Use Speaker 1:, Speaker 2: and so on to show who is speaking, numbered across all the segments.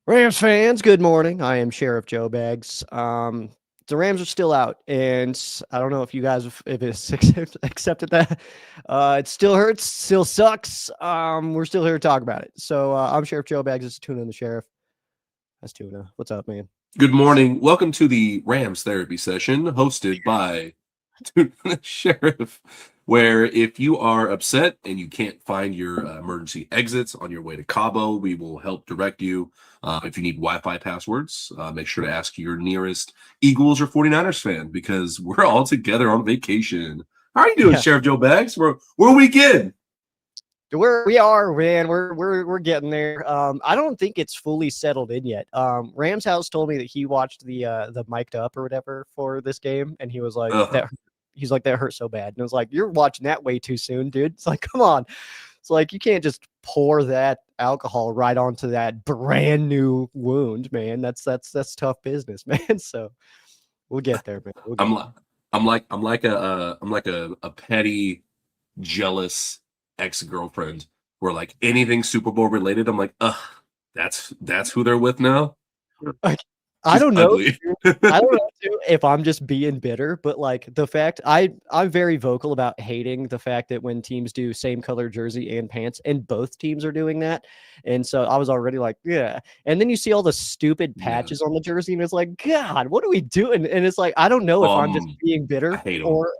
Speaker 1: Rams fans, good morning. I am Sheriff Joe Baggs. The Rams are still out, and I don't know if you guys if it's accepted that. It still hurts, still sucks. We're still here to talk about it. So I'm Sheriff Joe Baggs. This is Tuna and the Sheriff. That's Tuna. What's up, man?
Speaker 2: Good morning. Welcome to the Rams therapy session hosted by the Sheriff, where if you are upset and you can't find your emergency exits on your way to Cabo, we will help direct you. If you need Wi-Fi passwords, make sure to ask your nearest Eagles or 49ers fan because we're all together on vacation. How are you doing,
Speaker 1: Yeah,
Speaker 2: Sheriff Joe Baggs? We're weekend.
Speaker 1: we are, man. We're getting there. I don't think it's fully settled in yet. Rams House told me that he watched the mic'd up or whatever for this game, and he was like
Speaker 2: Uh,
Speaker 1: that. He's like that hurt so bad, and I was like, "You're watching that way too soon, dude." It's like, come on. It's like you can't just pour that alcohol right onto that brand new wound, man. That's tough business, man. So we'll get there, man. We'll
Speaker 2: I'm
Speaker 1: get
Speaker 2: like I'm like a petty, jealous ex-girlfriend where like anything Super Bowl related, I'm like, ugh, that's who they're with now.
Speaker 1: there. I
Speaker 2: She's
Speaker 1: don't know.
Speaker 2: ugly.
Speaker 1: I don't know too, if I'm just being bitter, but like the fact I'm very vocal about hating the fact that when teams do same color jersey and pants, and both teams are doing that, and so I was already like, yeah. And then you see all the stupid
Speaker 2: Yeah.
Speaker 1: patches on the jersey, and it's like, God, what are we doing? And it's like I don't know if I'm just being
Speaker 2: I
Speaker 1: bitter
Speaker 2: hate them.
Speaker 1: or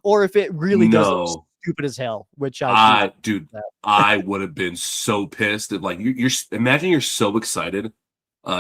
Speaker 1: or if it really does look
Speaker 2: No,
Speaker 1: stupid as hell, which I do.
Speaker 2: dude,
Speaker 1: That.
Speaker 2: I would have been so pissed if like you're imagine you're so excited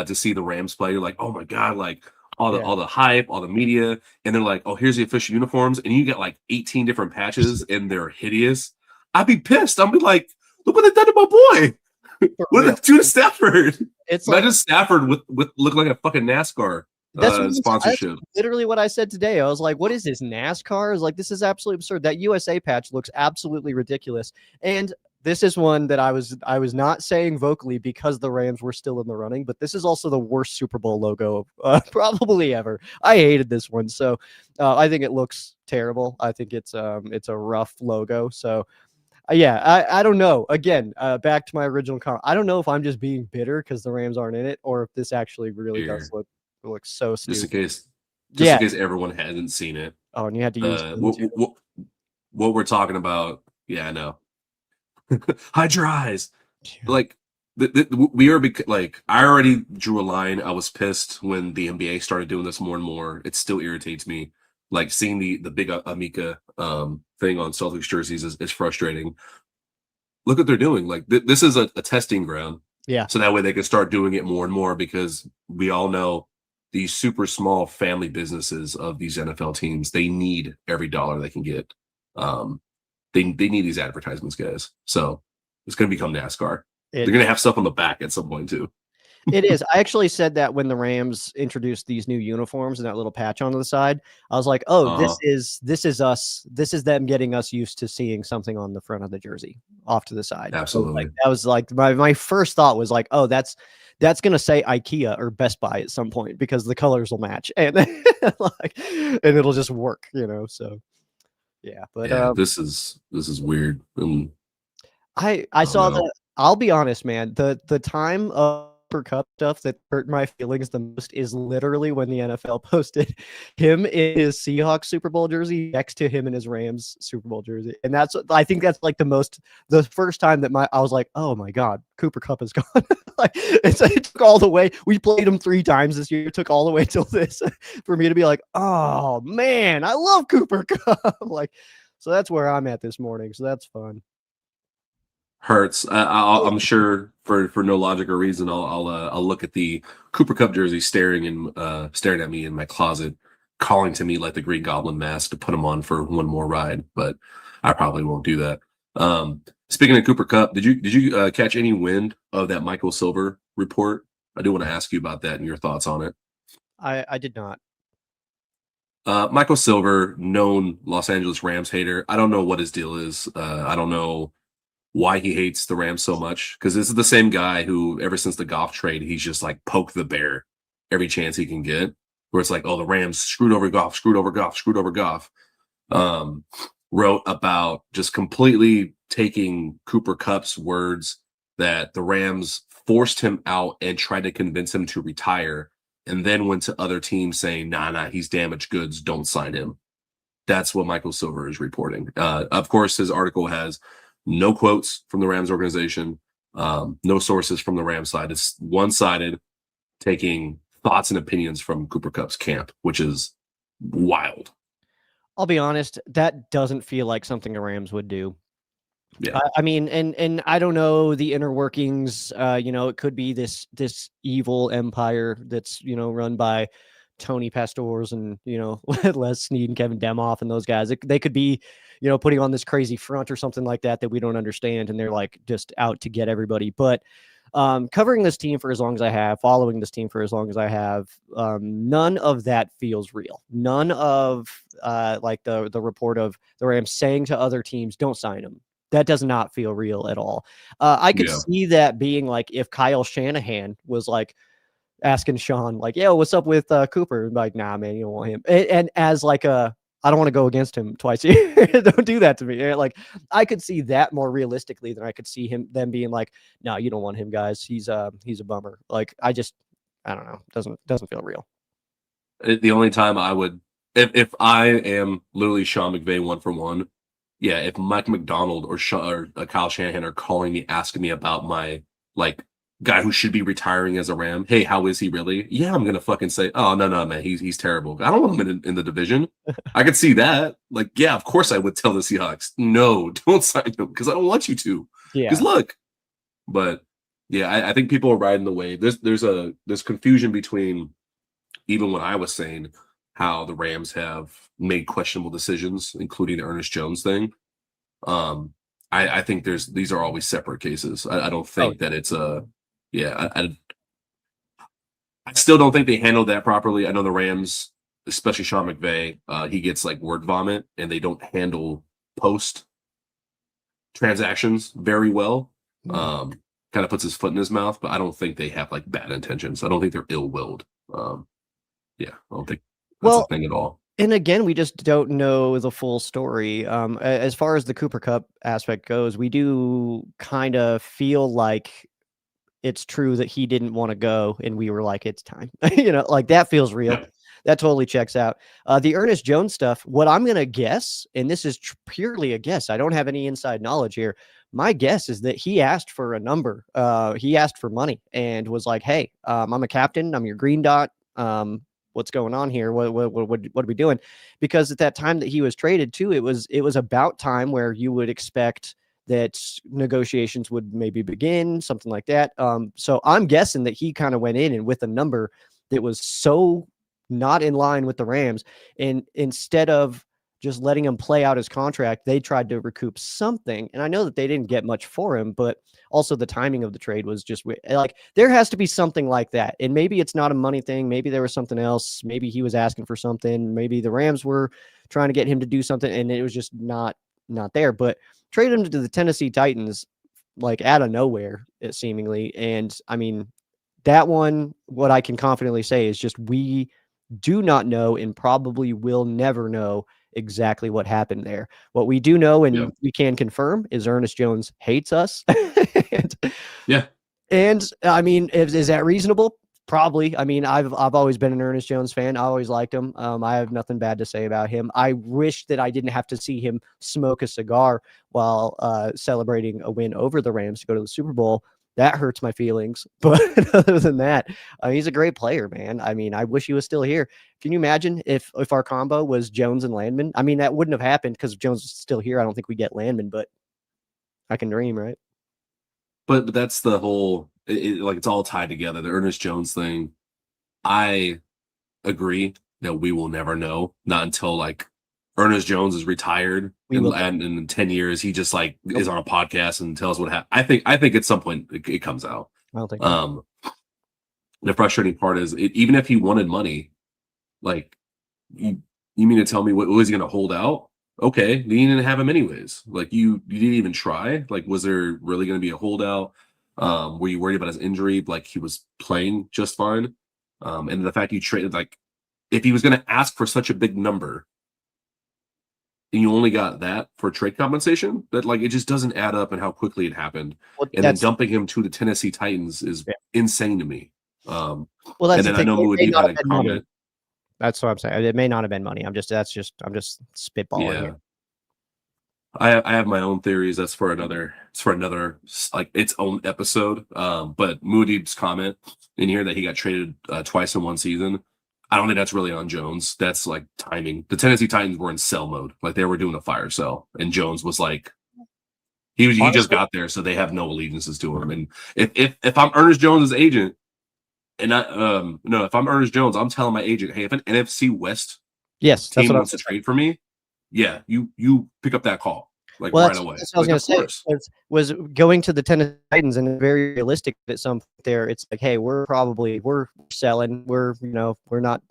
Speaker 2: to see the Rams play. You're like, oh my god, like
Speaker 1: Yeah.
Speaker 2: all the hype, all the media, and they're like, oh, here's the official uniforms, and you get like 18 different patches and they're hideous. I'd be pissed. I'd be like, look what they done to my boy.
Speaker 1: For
Speaker 2: What did
Speaker 1: real.
Speaker 2: they do to Stafford?
Speaker 1: It's like
Speaker 2: Imagine Stafford with look like a fucking NASCAR
Speaker 1: that's
Speaker 2: sponsorship.
Speaker 1: literally what I said today. I was like, "What is this, NASCAR?" I was like, "This is absolutely absurd." That USA patch looks absolutely ridiculous. And this is one that I was not saying vocally because the Rams were still in the running, but this is also the worst Super Bowl logo probably ever. I hated this one, so I think it looks terrible. I think it's a rough logo. So yeah, I don't know. Again, back to my original comment. I don't know if I'm just being bitter because the Rams aren't in it, or if this actually really does
Speaker 2: Here,
Speaker 1: look so
Speaker 2: just in
Speaker 1: stupid.
Speaker 2: case, just in
Speaker 1: Yeah.
Speaker 2: case everyone hasn't seen it.
Speaker 1: Oh, and you had to use
Speaker 2: Uh,
Speaker 1: them
Speaker 2: what,
Speaker 1: too.
Speaker 2: what, what we're talking about? Yeah, I know. Hide your eyes.
Speaker 1: Yeah.
Speaker 2: Like we are like I already drew a line. I was pissed when the NBA started doing this more and more. It still irritates me. Like seeing the big Amika thing on Celtics jerseys is frustrating. Look what they're doing. Like this is a testing ground,
Speaker 1: Yeah.
Speaker 2: so that way they can start doing it more and more because we all know these super small family businesses of these NFL teams, they need every dollar they can get. Um, they need these advertisements, guys. So it's going to become NASCAR. They're
Speaker 1: It
Speaker 2: going to have stuff on the back at some point too.
Speaker 1: it is. I actually said that when the Rams introduced these new uniforms and that little patch on the side. I was like, "Oh,
Speaker 2: Uh huh.
Speaker 1: this is us. This is them getting us used to seeing something on the front of the jersey off to the side."
Speaker 2: Absolutely.
Speaker 1: That was like my first thought was like, "Oh, that's gonna say IKEA or Best Buy at some point because the colors will match and like and it'll just work, you know." So yeah, but
Speaker 2: Yeah, this is weird.
Speaker 1: I
Speaker 2: I don't
Speaker 1: saw
Speaker 2: know.
Speaker 1: the I'll be honest, man, the time of Cooper Cup stuff that hurt my feelings the most is literally when the NFL posted him in his Seahawks Super Bowl jersey next to him in his Rams Super Bowl jersey, and I think that's like the first time that I was like, "Oh my god, Cooper Cup is gone." Like, it took all the way. We played him 3 times this year. It took all the way till this for me to be like, "Oh man, I love Cooper Cup." Like, so that's where I'm at this morning. So that's fun.
Speaker 2: Hurts. I'm sure for no logical reason, I'll look at the Cooper Cup jersey staring at me in my closet, calling to me like the Green Goblin mask to put him on for one more ride. But I probably won't do that. Speaking of Cooper Cup, did you catch any wind of that Michael Silver report? I do want to ask you about that and your thoughts on it.
Speaker 1: I did not.
Speaker 2: Michael Silver, known Los Angeles Rams hater. I don't know what his deal is. I don't know why he hates the Rams so much because this is the same guy who, ever since the Goff trade, he's just like poked the bear every chance he can get. Where it's like, oh, the Rams screwed over Goff, screwed over Goff, screwed over Goff. Um, Wrote about just completely taking Cooper Cup's words that the Rams forced him out and tried to convince him to retire, and then went to other teams saying, nah, he's damaged goods, don't sign him. That's what Michael Silver is reporting. Of course, his article has no quotes from the Rams organization, no sources from the Rams side. It's one-sided, taking thoughts and opinions from Cooper Kupp's camp, which is wild.
Speaker 1: I'll be honest, that doesn't feel like something the Rams would do.
Speaker 2: Yeah.
Speaker 1: I mean, and I don't know the inner workings. It could be this evil empire that's run by Tony Pastors and Les Snead and Kevin Demoff and those guys. They could be putting on this crazy front or something like that we don't understand, and they're like just out to get everybody. But covering this team for as long as I have, following this team for as long as I have, none of that feels real. None of like the report of the Rams saying to other teams, "Don't sign him." That does not feel real at all. I could see that being like if Kyle Shanahan was like asking Sean, like, "Yo, what's up with Cooper?" Like, "Nah, man, you don't want him." And as like I don't want to go against him twice a year. Don't do that to me. Like, I could see that more realistically than I could see them being like, "No, you don't want him, guys. He's a bummer." Like, I don't know. Doesn't feel real.
Speaker 2: The only time I would, if I am literally Sean McVay 1-for-1, yeah, if Mike McDonald or Kyle Shanahan are calling me, asking me about my like guy who should be retiring as a Ram, hey, how is he really? Yeah, I'm gonna fucking say, oh no, man, he's terrible. I don't want him in the division. I could see that. Like, yeah, of course I would tell the Seahawks, no, don't sign him because I don't want you to.
Speaker 1: Yeah.
Speaker 2: Because look, but yeah, I think people are riding the wave. There's confusion between even when I was saying how the Rams have made questionable decisions, including the Ernest Jones thing. I think these are always separate cases. I don't think that it's a I still don't think they handled that properly. I know the Rams, especially Sean McVay, he gets like word vomit, and they don't handle post transactions very well. Kind of puts his foot in his mouth, but I don't think they have like bad intentions. I don't think they're ill-willed. I don't think that's a thing at all.
Speaker 1: And again, we just don't know the full story. As far as the Cooper Kupp aspect goes, we do kind of feel like it's true that he didn't want to go, and we were like, it's time. Like that feels real.
Speaker 2: Yeah.
Speaker 1: That totally checks out. The Ernest Jones stuff, what I'm going to guess, and this is purely a guess, I don't have any inside knowledge here. My guess is that he asked for a number. He asked for money and was like, hey, I'm a captain. I'm your green dot. What's going on here? What are we doing? Because at that time that he was traded too, it was about time where you would expect that negotiations would maybe begin, something like that. So I'm guessing that he kind of went in and with a number that was so not in line with the Rams, and instead of just letting him play out his contract, they tried to recoup something. And I know that they didn't get much for him, but also the timing of the trade was just like, there has to be something like that. And maybe it's not a money thing. Maybe there was something else. Maybe he was asking for something. Maybe the Rams were trying to get him to do something and it was just not there. But trade him to the Tennessee Titans, like out of nowhere, seemingly. And I mean, that one, what I can confidently say is just, we do not know and probably will never know exactly what happened there. What we do know and we can confirm is Ernest Jones hates us. And I mean, is that reasonable? Probably. I mean, I've always been an Ernest Jones fan. I always liked him. I have nothing bad to say about him. I wish that I didn't have to see him smoke a cigar while celebrating a win over the Rams to go to the Super Bowl. That hurts my feelings. But other than that, he's a great player, man. I mean, I wish he was still here. Can you imagine if our combo was Jones and Landman? I mean, that wouldn't have happened because if Jones is still here, I don't think we get Landman, but I can dream, right?
Speaker 2: But that's the whole, like, it's all tied together. The Ernest Jones thing, I agree that we will never know, not until like Ernest Jones is retired and in 10 years he just like is on a podcast and tells what happened. I think at some point it comes out.
Speaker 1: I don't think
Speaker 2: the frustrating part is even if he wanted money, like you mean to tell me what was he going to hold out? Okay, you didn't have him anyways. Like you didn't even try. Like, was there really going to be a holdout? Were you worried about his injury? Like he was playing just fine. And the fact you traded, like, if he was going to ask for such a big number, and you only got that for trade compensation. That like it just doesn't add up and how quickly it happened.
Speaker 1: Well,
Speaker 2: And then dumping him to the Tennessee Titans is
Speaker 1: yeah.
Speaker 2: insane to me.
Speaker 1: Well,
Speaker 2: And
Speaker 1: that's the
Speaker 2: then I
Speaker 1: thing.
Speaker 2: know
Speaker 1: It
Speaker 2: Moody
Speaker 1: may not
Speaker 2: had
Speaker 1: have
Speaker 2: a
Speaker 1: been money.
Speaker 2: comment.
Speaker 1: That's what I'm saying. It may not have been money. I'm just spitballing
Speaker 2: Yeah,
Speaker 1: here.
Speaker 2: I have my own theories. That's for another. It's for another like its own episode. But Moody's comment in here that he got traded twice in one season. I don't think that's really on Jones. That's like timing. The Tennessee Titans were in sell mode, like they were doing a fire sale, and Jones was like, he just
Speaker 1: Honestly,
Speaker 2: got there, so they have no allegiances to him. And if I'm Ernest Jones' agent, and I no, if I'm Ernest Jones, I'm telling my agent, hey, if an NFC West
Speaker 1: yes, that's
Speaker 2: team
Speaker 1: what I
Speaker 2: wants to
Speaker 1: was.
Speaker 2: trade for me, yeah, you pick up that call like
Speaker 1: Well,
Speaker 2: right away.
Speaker 1: that's what I was
Speaker 2: Like
Speaker 1: gonna
Speaker 2: of
Speaker 1: say.
Speaker 2: course,
Speaker 1: Was going to the Tennessee Titans and very realistic at some point there. It's like, hey, we're selling. We're not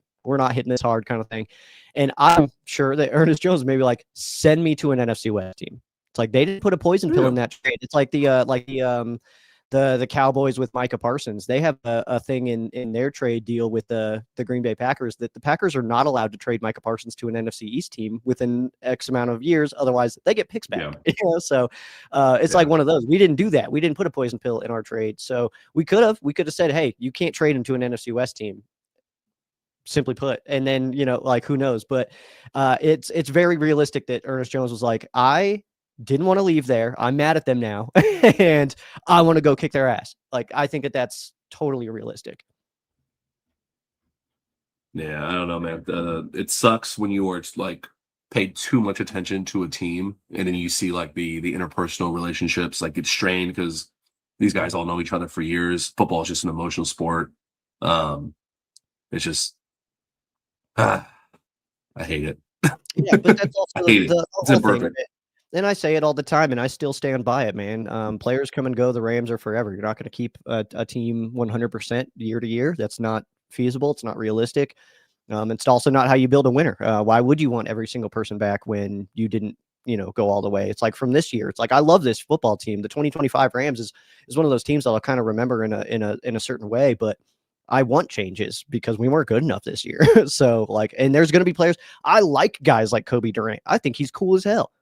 Speaker 1: hitting this hard kind of thing. And I'm sure that Ernest Jones maybe like send me to an NFC West team. It's like they didn't put a poison pill
Speaker 2: yeah,
Speaker 1: in that trade. It's like the Cowboys with Micah Parsons. They have a thing in their trade deal with the Green Bay Packers that the Packers are not allowed to trade Micah Parsons to an NFC East team within X amount of years. Otherwise, they get picks back.
Speaker 2: yeah,
Speaker 1: So it's like
Speaker 2: yeah,
Speaker 1: one of those. We didn't do that. We didn't put a poison pill in our trade. So we could have. We could have said, hey, you can't trade him to an NFC West team. Simply put, and then like who knows? But it's very realistic that Ernest Jones was like, I didn't want to leave there. I'm mad at them now, and I want to go kick their ass. Like I think that that's totally realistic.
Speaker 2: yeah. I don't know, man. It sucks when you are like pay too much attention to a team, and then you see like the interpersonal relationships like get strained because these guys all know each other for years. Football is just an emotional sport. Um, it's just ah, I hate it.
Speaker 1: Yeah, but that's
Speaker 2: I
Speaker 1: also
Speaker 2: hate it.
Speaker 1: the
Speaker 2: It's
Speaker 1: whole thing of
Speaker 2: imperfect.
Speaker 1: it. And I say it all the time, and I still stand by it, man. Players come and go. The Rams are forever. You're not going to keep a team 100% year to year. That's not feasible. It's not realistic. It's also not how you build a winner. Why would you want every single person back when you didn't, go all the way? It's like from this year. It's like I love this football team. The 2025 Rams is one of those teams that I'll kind of remember in a certain way, but I want changes because we weren't good enough this year. So like, and there's going to be players. I like guys like Kobe Durant. I think he's cool as hell.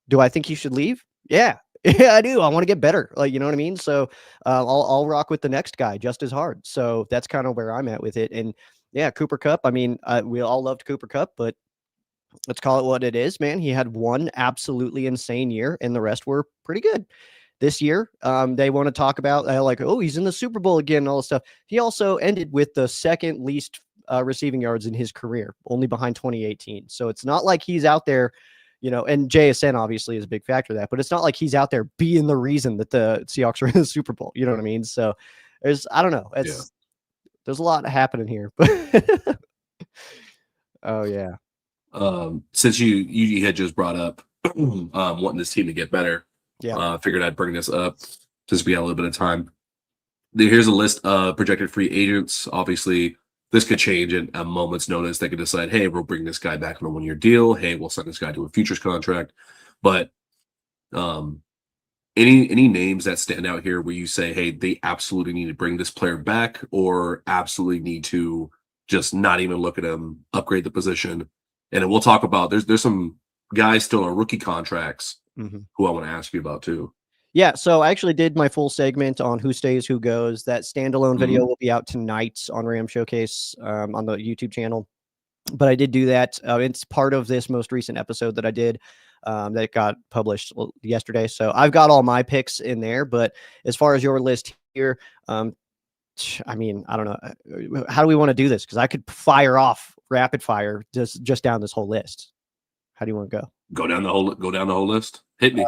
Speaker 1: Do I think he should leave? Yeah. Yeah, I do. I want to get better. Like, you know what I mean? So I'll rock with the next guy just as hard. So that's kind of where I'm at with it. And yeah, Cooper Cup. I mean, we all loved Cooper Cup, but let's call it what it is, man. He had one absolutely insane year, and the rest were pretty good. This year, they want to talk about like, oh, he's in the Super Bowl again, and all this stuff. He also ended with the second least receiving yards in his career, only behind 2018. So it's not like he's out there, and JSN obviously is a big factor of that, but it's not like he's out there being the reason that the Seahawks are in the Super Bowl. You know what I mean? So I don't know.
Speaker 2: Yeah.
Speaker 1: There's a lot happening here, but oh yeah.
Speaker 2: Since you had just brought up wanting this team to get better,
Speaker 1: Yeah.
Speaker 2: figured I'd bring this up since we had a little bit of time. Here's a list of projected free agents. Obviously, this could change at a moment's notice. They could decide, hey, we'll bring this guy back on a 1-year deal. Hey, we'll sign this guy to a futures contract. But um, any names that stand out here where you say, hey, they absolutely need to bring this player back, or absolutely need to just not even look at him, upgrade the position. And then we'll talk about there's some guys still on rookie contracts who I want to ask you about too.
Speaker 1: Yeah, so I actually did my full segment on who stays, who goes. That standalone video
Speaker 2: Mhm.
Speaker 1: will be out tonight on Ram Showcase on the YouTube channel. But I did do that. It's part of this most recent episode that I did that got published yesterday. So I've got all my picks in there. But as far as your list here, I mean, I don't know. How do we want to do this? Because I could fire off rapid fire just down this whole list. How do you want to go?
Speaker 2: Go down the whole list. Hit me.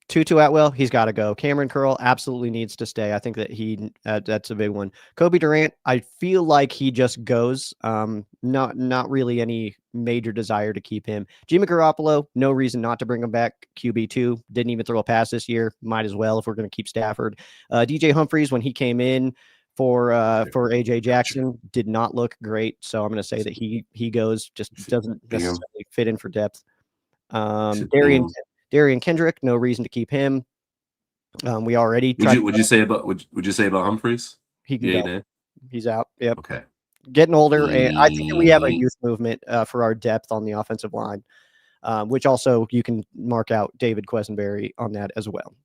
Speaker 1: Tutu Atwell, he's got to go. Cameron Curl absolutely needs to stay. I think that that's a big one. Kobe Durant, I feel like he just goes. Not really any major desire to keep him. Jimmy Garoppolo, no reason not to bring him back. QB2 didn't even throw a pass this year. Might as well if we're going to keep Stafford. DJ Humphries, when he came in for AJ Jackson, did not look great. So I'm going to say that he goes. Just doesn't necessarily fit in for depth. Darian Kendrick, no reason to keep him. We already tried.
Speaker 2: Would you say about Humphreys?
Speaker 1: He can
Speaker 2: Yeah,
Speaker 1: go.
Speaker 2: no.
Speaker 1: He's out. Yep.
Speaker 2: Okay.
Speaker 1: Getting older, and I think that we have a youth movement for our depth on the offensive line. which also you can mark out David Quesenberry on that as well.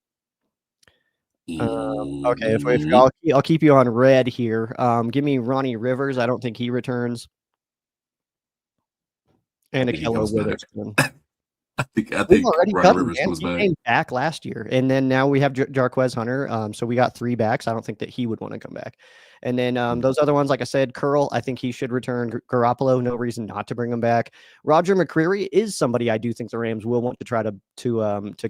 Speaker 1: Okay, if I'll keep you on red here. Give me Ronnie Rivers. I don't think he returns. And
Speaker 2: I think he
Speaker 1: Akello
Speaker 2: comes back.
Speaker 1: Witherspoon.
Speaker 2: I
Speaker 1: We've
Speaker 2: think
Speaker 1: already
Speaker 2: Ronnie
Speaker 1: cut him,
Speaker 2: Rivers
Speaker 1: man.
Speaker 2: comes
Speaker 1: He
Speaker 2: back.
Speaker 1: came back last year, and then now we have Jarquez Hunter. So we got 3 backs. I don't think that he would want to come back. And then those other ones, like I said, Curl, I think he should return. Garoppolo, no reason not to bring him back. Roger McCreary is somebody I do think the Rams will want to try to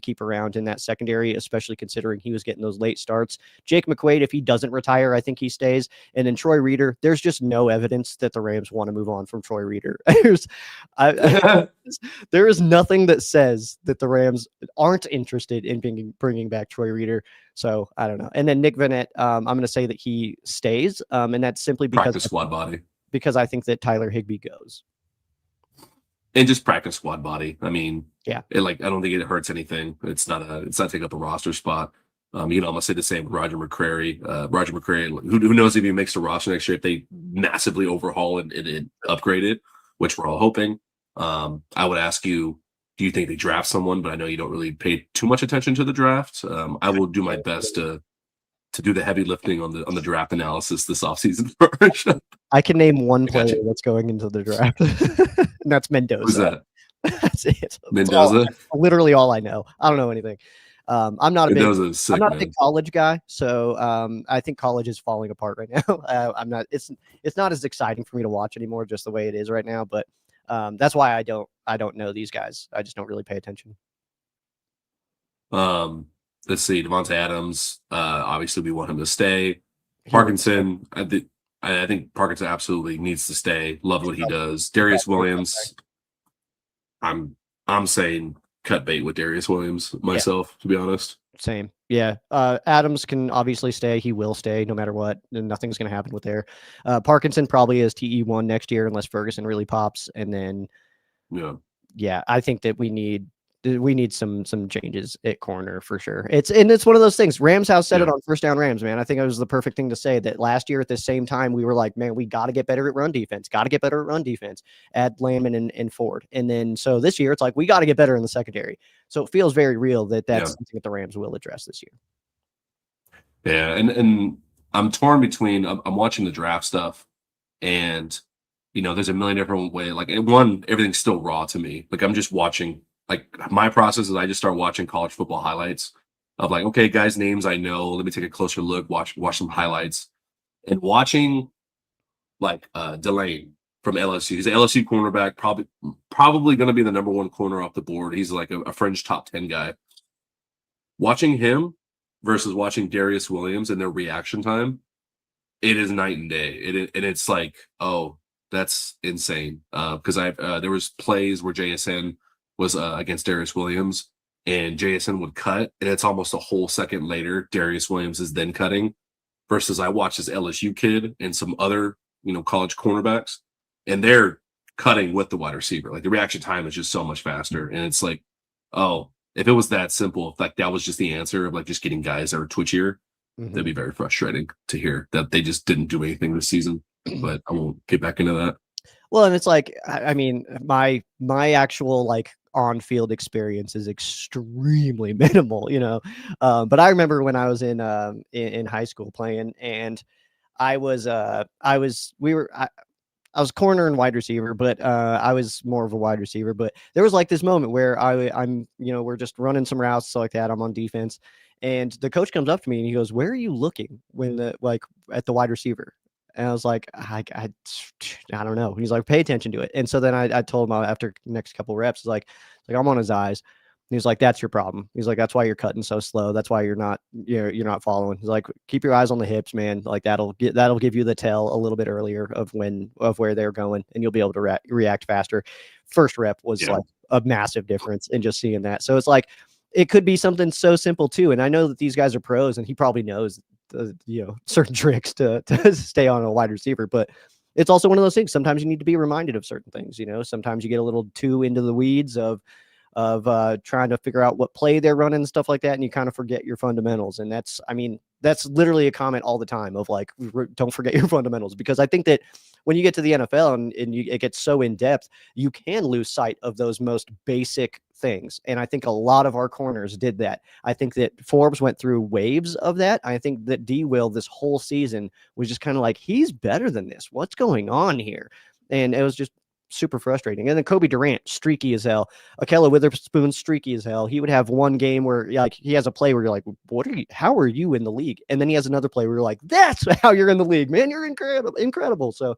Speaker 1: keep around in that secondary, especially considering he was getting those late starts. Jake McQuaid, if he doesn't retire, I think he stays. And then Troy Reeder, there's just no evidence that the Rams want to move on from Troy Reeder. There is nothing that says that the Rams aren't interested in bringing back Troy Reeder. So I don't know. And then Nick Vannett, I'm going to say that he stays, and that's simply
Speaker 2: Practice squad body.
Speaker 1: Because I think that Tyler Higbee goes.
Speaker 2: And just practice squad body. I mean,
Speaker 1: yeah,
Speaker 2: I don't think it hurts anything. It's not taking up a roster spot. You can almost say the same with Roger McCreary. Roger McCreary, who knows if he makes the roster next year if they massively overhaul and upgrade it, which we're all hoping. I would ask you, do you think they draft someone? But I know you don't really pay too much attention to the draft. I will do my best to do the heavy lifting on the draft analysis this offseason.
Speaker 1: I can name one player that's going into the draft, and that's Mendoza.
Speaker 2: Who's that?
Speaker 1: That's it.
Speaker 2: Mendoza?
Speaker 1: Literally all I know. I don't know anything. I'm not a big college guy, so I think college is falling apart right now. I'm not. It's not as exciting for me to watch anymore, just the way it is right now. But that's why I don't know these guys. I just don't really pay attention.
Speaker 2: Let's see, Devontae Adams. Obviously, we want him to stay. Parkinson, I think Parkinson absolutely needs to stay. Love what he does. Darius Williams, I'm saying cut bait with Darius Williams myself, to be honest.
Speaker 1: Same. Yeah. Adams can obviously stay. He will stay no matter what. And nothing's going to happen with there. Parkinson probably is TE1 next year unless Ferguson really pops. And then, yeah, I think that we need some changes at corner for sure. It's one of those things. Rams House said it on First Down Rams, man. I think it was the perfect thing to say that last year at the same time, we were like, man, we got to get better at run defense, add Lamb and Ford. And then, so this year it's like, we got to get better in the secondary. So it feels very real that's something that the Rams will address this year.
Speaker 2: Yeah. And I'm torn between, I'm watching the draft stuff and, there's a million different ways. Like everything's still raw to me. Like I'm just watching. Like my process is I just start watching college football highlights of like, okay, guys' names I know. Let me take a closer look, watch some highlights. And watching like Delane from LSU. He's an LSU cornerback, probably going to be the number 1 corner off the board. He's like a fringe top 10 guy. Watching him versus watching Darius Williams and their reaction time, it is night and day. And it's like, oh, that's insane. Because there was plays where JSN was against Darius Williams, and JSN would cut, and it's almost a whole second later, Darius Williams is then cutting, versus I watched this LSU kid and some other, college cornerbacks, and they're cutting with the wide receiver. Like the reaction time is just so much faster. And it's like, oh, if it was that simple, if like that was just the answer of like just getting guys that are twitchier, that'd be very frustrating to hear that they just didn't do anything this season. But I won't get back into that.
Speaker 1: Well, and it's like, I mean, my actual like on-field experience is extremely minimal, but I remember when I was in high school playing, and I was corner and wide receiver, but I was more of a wide receiver. But there was like this moment where I'm we're just running some routes, so like that. I'm on defense, and the coach comes up to me and he goes, "Where are you looking when at the wide receiver?" And I was like, I don't know. He's like, pay attention to it. And so then I told him after next couple reps, like I'm on his eyes. He's like, that's your problem. He's like, that's why you're cutting so slow. That's why you're not following. He's like, keep your eyes on the hips, man. Like that'll give you the tell a little bit earlier of where they're going, and you'll be able to react faster. First rep was like a massive difference in just seeing that. So it's like, it could be something so simple too. And I know that these guys are pros, and he probably knows certain tricks to stay on a wide receiver, but it's also one of those things. Sometimes you need to be reminded of certain things. Sometimes you get a little too into the weeds of of trying to figure out what play they're running and stuff like that, and you kind of forget your fundamentals. And that's literally a comment all the time of like, don't forget your fundamentals, because I think that when you get to the NFL and it gets so in depth, you can lose sight of those most basic things. And I think a lot of our corners did that. I think that Forbes went through waves of that. I think that D Will this whole season was just kind of like, he's better than this. What's going on here? And it was just super frustrating. And then Kobe Durant, streaky as hell. Akella Witherspoon, streaky as hell. He would have one game where like he has a play where you're like, how are you in the league? And then he has another play where you're like, that's how you're in the league, man. You're incredible. So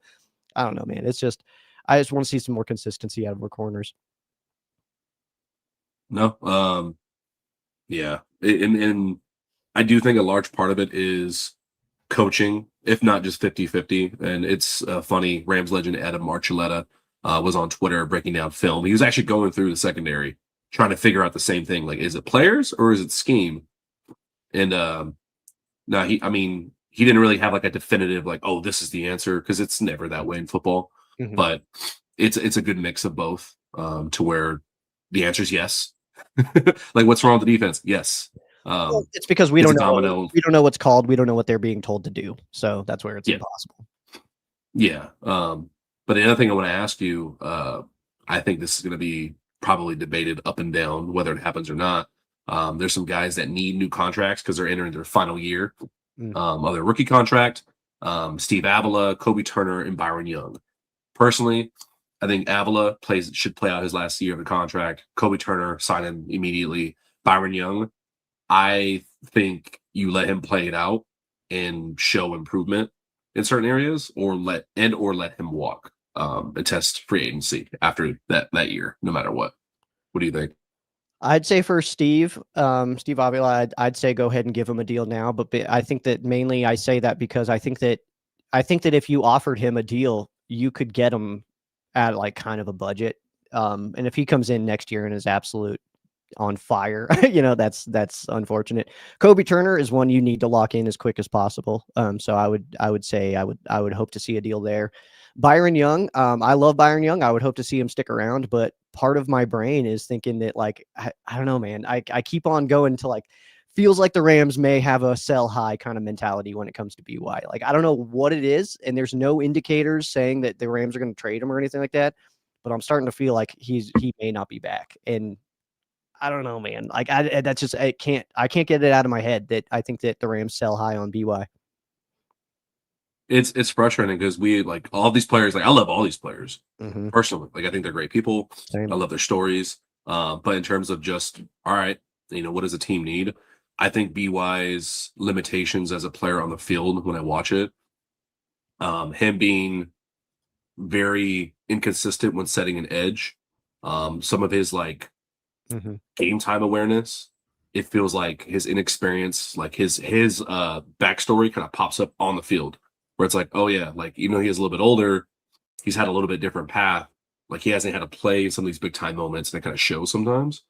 Speaker 1: I don't know, man. It's just, I just want to see some more consistency out of our corners.
Speaker 2: No, yeah, and I do think a large part of it is coaching, if not just 50-50. And it's funny, Rams legend Adam Archuleta was on Twitter breaking down film. He was actually going through the secondary, trying to figure out the same thing. Like, is it players or is it scheme? And no, he didn't really have like a definitive, like, oh, this is the answer, because it's never that way in football.
Speaker 1: Mhm.
Speaker 2: But it's a good mix of both, to where the answer is yes. Like, what's wrong with the defense? Yes.
Speaker 1: Well, it's because we
Speaker 2: it's
Speaker 1: don't
Speaker 2: a
Speaker 1: know.
Speaker 2: domino.
Speaker 1: We don't know what's called. We don't know what they're being told to do. So that's where it's
Speaker 2: Yeah.
Speaker 1: impossible.
Speaker 2: Yeah. But the other thing I want to ask you, I think this is going to be probably debated up and down whether it happens or not. There's some guys that need new contracts because they're entering their final year of their rookie contract. Steve Avila, Kobe Turner, and Byron Young. Personally, I think Avila should play out his last year of the contract. Kobe Turner, sign him immediately. Byron Young, I think you let him play it out and show improvement in certain areas, or let him walk and test free agency after that year, no matter what. What do you think?
Speaker 1: I'd say for Steve Avila, I'd say go ahead and give him a deal now. But I think that mainly I say that because I think that if you offered him a deal, you could get him at like kind of a budget. And if he comes in next year and is absolute on fire, that's unfortunate. Kobe Turner is one you need to lock in as quick as possible. So I would say I would hope to see a deal there. Byron Young, I love Byron Young. I would hope to see him stick around, but part of my brain is thinking that like I don't know, man. I keep on going to like, feels like the Rams may have a sell high kind of mentality when it comes to BY. Like, I don't know what it is, and there's no indicators saying that the Rams are going to trade him or anything like that, but I'm starting to feel like he may not be back. And I don't know, man. Like, that's just, I can't get it out of my head that I think that the Rams sell high on BY.
Speaker 2: It's frustrating because we like all these players. Like, I love all these players
Speaker 1: Mm-hmm.
Speaker 2: personally. Like, I think they're great people.
Speaker 1: Same.
Speaker 2: I love their stories. But in terms of just, all right, what does a team need? I think BY's limitations as a player on the field when I watch it, him being very inconsistent when setting an edge, some of his like game time awareness, it feels like his inexperience, like his backstory kind of pops up on the field, where it's like, oh yeah, like even though he is a little bit older, he's had a little bit different path. Like, he hasn't had to play in some of these big time moments, and it kind of shows sometimes.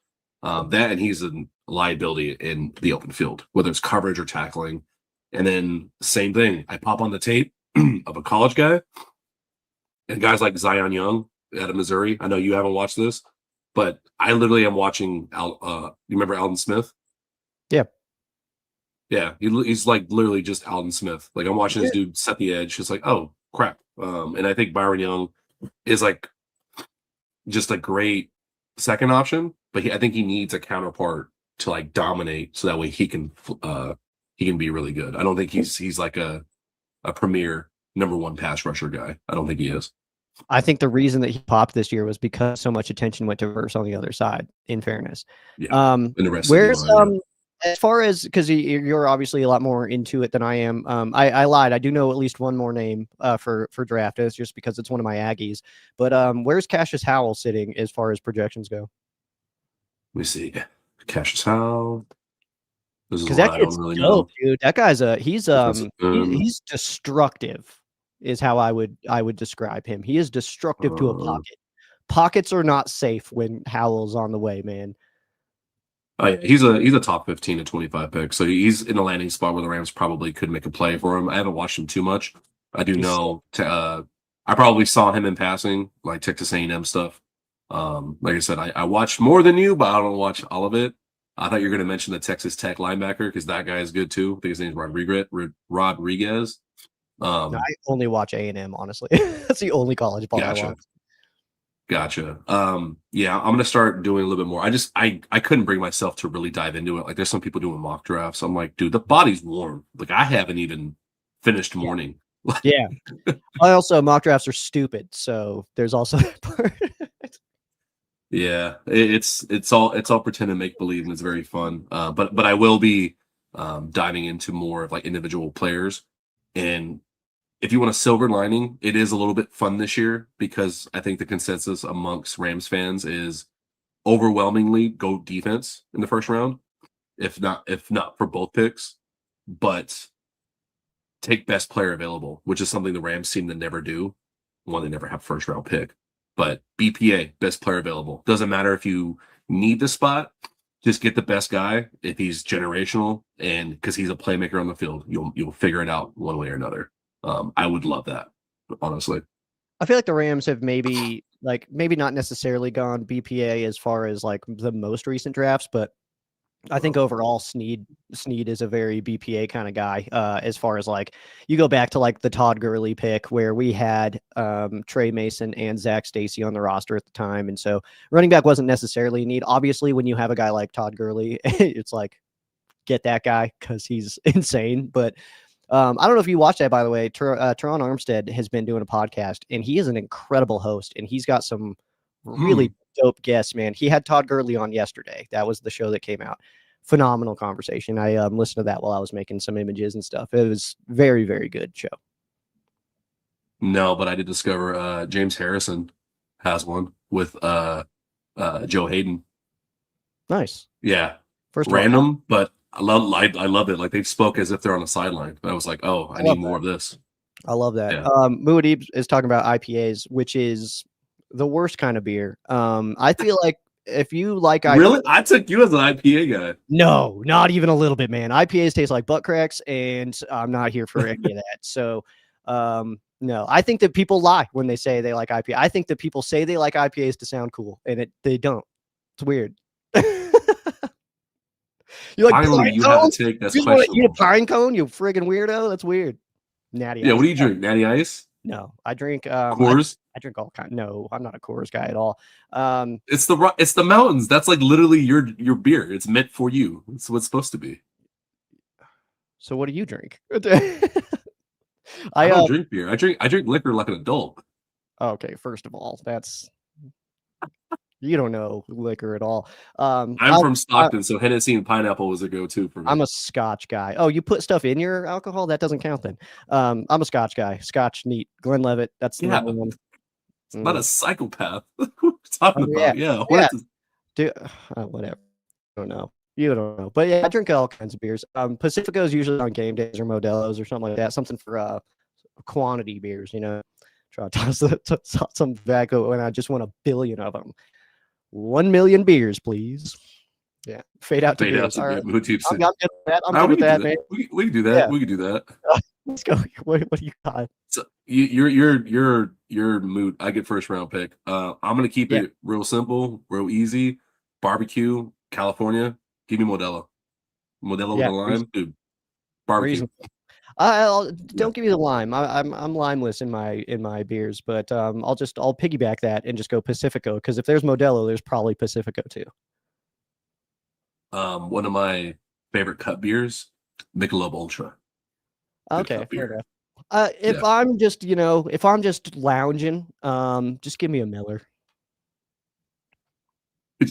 Speaker 2: That, and he's a liability in the open field, whether it's coverage or tackling. And then same thing, I pop on the tape of a college guy, and guys like Zion Young out of Missouri. I know you haven't watched this, but I literally am watching. You remember Alden Smith?
Speaker 1: Yeah.
Speaker 2: Yeah, he's like literally just Alden Smith. Like, I'm watching this dude set the edge. It's like, oh crap. And I think Byron Young is like just a great second option, but I think he needs a counterpart to like dominate, so that way he can be really good. I don't think he's like a premier number one pass rusher guy. I don't think he is.
Speaker 1: I think the reason that he popped this year was because so much attention went to Verse on the other side, in fairness.
Speaker 2: Yeah. And the rest
Speaker 1: where's
Speaker 2: of the line,
Speaker 1: as far as, because you're obviously a lot more into it than I am. I lied. I do know at least one more name for draft. It's just because it's one of my Aggies. But where's Cassius Howell sitting as far as projections go?
Speaker 2: Let me see. Cassius Howell.
Speaker 1: Because that kid's dope, dude. That guy's he's destructive, is how I would describe him. He is destructive to a pocket. Pockets are not safe when Howell's on the way, man.
Speaker 2: Oh yeah, he's a top 15 to 25 pick, so he's in a landing spot where the Rams probably could make a play for him. I haven't watched him too much. I do know I probably saw him in passing, like Texas A&M stuff. Like I said, I watched more than you, but I don't watch all of it. I thought you were going to mention the Texas Tech linebacker because that guy is good too. I think his name is Rodriguez.
Speaker 1: No, I only watch A&M, honestly. That's the only college ball I
Speaker 2: Gotcha.
Speaker 1: watch.
Speaker 2: Gotcha. Yeah, I'm gonna start doing a little bit more. I couldn't bring myself to really dive into it. Like there's some people doing mock drafts. I'm like, dude, the body's warm. Like I haven't even finished morning.
Speaker 1: Yeah. I also mock drafts are stupid, so there's also that part.
Speaker 2: Yeah, it's all pretend and make believe, and it's very fun. But I will be diving into more of like individual players, and if you want a silver lining, it is a little bit fun this year because I think the consensus amongst Rams fans is overwhelmingly go defense in the first round, if not for both picks, but take best player available, which is something the Rams seem to never do. One, they never have first round pick, but BPA, best player available. Doesn't matter if you need the spot, just get the best guy if he's generational and because he's a playmaker on the field, you'll figure it out one way or another. I would love that, honestly.
Speaker 1: I feel like the Rams have maybe not necessarily gone BPA as far as like the most recent drafts, but I think overall Snead is a very BPA kind of guy. As far as like you go back to like the Todd Gurley pick where we had Trey Mason and Zach Stacy on the roster at the time, and so running back wasn't necessarily a need. Obviously, when you have a guy like Todd Gurley, it's like get that guy because he's insane. But I don't know if you watched that, by the way. Teron Armstead has been doing a podcast, and he is an incredible host, and he's got some really dope guests, man. He had Todd Gurley on yesterday. That was the show that came out. Phenomenal conversation. I listened to that while I was making some images and stuff. It was very, very good show.
Speaker 2: No, but I did discover James Harrison has one with Joe Hayden.
Speaker 1: Nice.
Speaker 2: Yeah.
Speaker 1: First
Speaker 2: random, but I love it. Like they spoke as if they're on the sideline. I was like, oh, I need more of this.
Speaker 1: I love that.
Speaker 2: Yeah.
Speaker 1: Muad'Dib is talking about IPAs, which is the worst kind of beer. I feel like if you like IPAs,
Speaker 2: really, I took you as an IPA guy.
Speaker 1: No, not even a little bit, man. IPAs taste like butt cracks, and I'm not here for any of that. So, no, I think that people lie when they say they like IPA. I think that people say they like IPAs to sound cool, and they don't. It's weird. You're like,
Speaker 2: finally, you have to take that's
Speaker 1: you want to eat a pine cone, you friggin' weirdo. That's weird. Natty.
Speaker 2: Yeah,
Speaker 1: Ice.
Speaker 2: what do you drink? Natty Ice?
Speaker 1: No, I drink
Speaker 2: Coors.
Speaker 1: I drink all kind. No, I'm not a Coors guy at all.
Speaker 2: It's the mountains. That's like literally your beer. It's meant for you. It's what it's supposed to be.
Speaker 1: So what do you drink?
Speaker 2: I don't drink beer. I drink liquor like an adult.
Speaker 1: Okay, first of all, that's you don't know liquor at all.
Speaker 2: I'm from Stockton, so Hennessy and pineapple was a go-to for me.
Speaker 1: I'm a Scotch guy. Oh, you put stuff in your alcohol? That doesn't count then. I'm a Scotch guy. Scotch, neat. Glenlivet. That's the number one.
Speaker 2: It's not a psychopath. What are you talking about? Yeah.
Speaker 1: Dude, whatever. I don't know. You don't know. But yeah, I drink all kinds of beers. Pacifico is usually on game days or Modelo's or something like that. Something for quantity beers, you know. Try to toss some back when I just want 1 billion of them. 1 million beers, please. Yeah. Fade out to beers. All right. I'm good with that. I'm good with that, man.
Speaker 2: We can do that. Yeah. We can do that.
Speaker 1: Let's go. What do you got?
Speaker 2: So your mood. I get first round pick. I'm gonna keep it real simple, real easy. Barbecue, California. Give me Modelo. Modelo with a lime, dude. Barbecue.
Speaker 1: Don't give me the lime. I'm limeless in my beers, but I'll piggyback that and just go Pacifico because if there's Modelo, there's probably Pacifico too.
Speaker 2: One of my favorite cut beers, Michelob Ultra.
Speaker 1: Okay, fair enough. If I'm just lounging, just give me a Miller.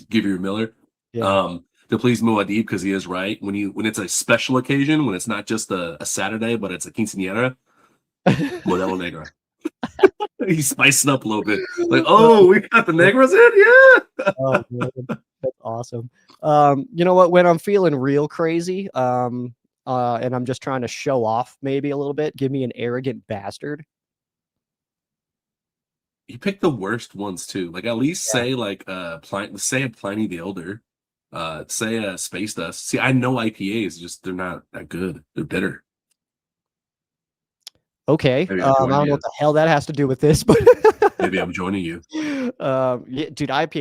Speaker 2: Give you a Miller. Yeah. To please Muad'Dib because he is right. When it's a special occasion, when it's not just a Saturday, but it's a quinceañera, Modelo Negra. He spiced it up a little bit. Like, oh, we got the Negras in? Yeah.
Speaker 1: Oh, man. That's awesome. You know what? When I'm feeling real crazy, and I'm just trying to show off maybe a little bit, give me an Arrogant Bastard.
Speaker 2: You picked the worst ones too. Like at least say like say a Pliny the Elder. Say Space Dust. See, I know IPAs, just they're not that good. They're bitter.
Speaker 1: Okay. I don't know what the hell that has to do with this, but
Speaker 2: maybe I'm joining you.
Speaker 1: Yeah, dude, IPA